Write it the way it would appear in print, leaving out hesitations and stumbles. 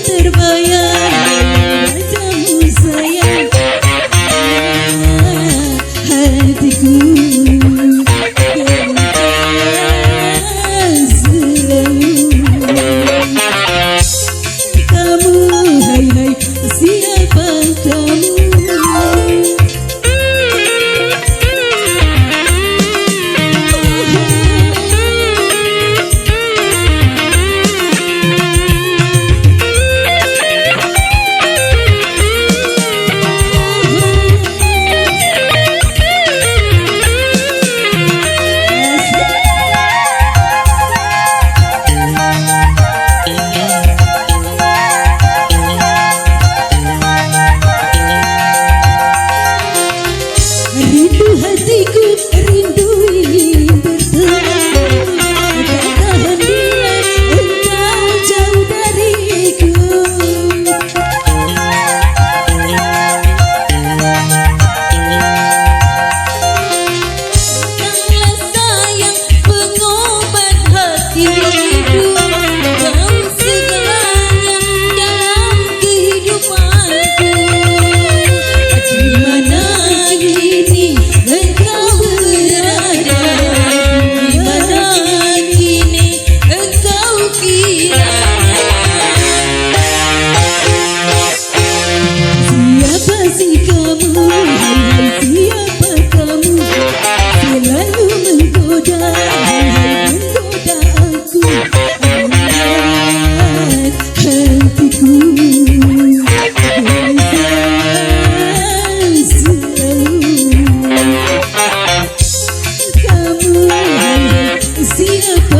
terbayang wajahmu sayang, hatiku gelisah selalu. Kamu hai hai siapa kamu? Rindu hatiku, rindu ingin bertemu, tak tahan bila engkau jauh dariku. Engkaulah sayang pengobat hatiku, kau segalanya dalam kehidupanku. Di mana kini engkau berada, di mana kini engkau kira. Siapa si kamu, hai siapa kamu, selalu menggoda, menggoda aku, membuat hatiku siapa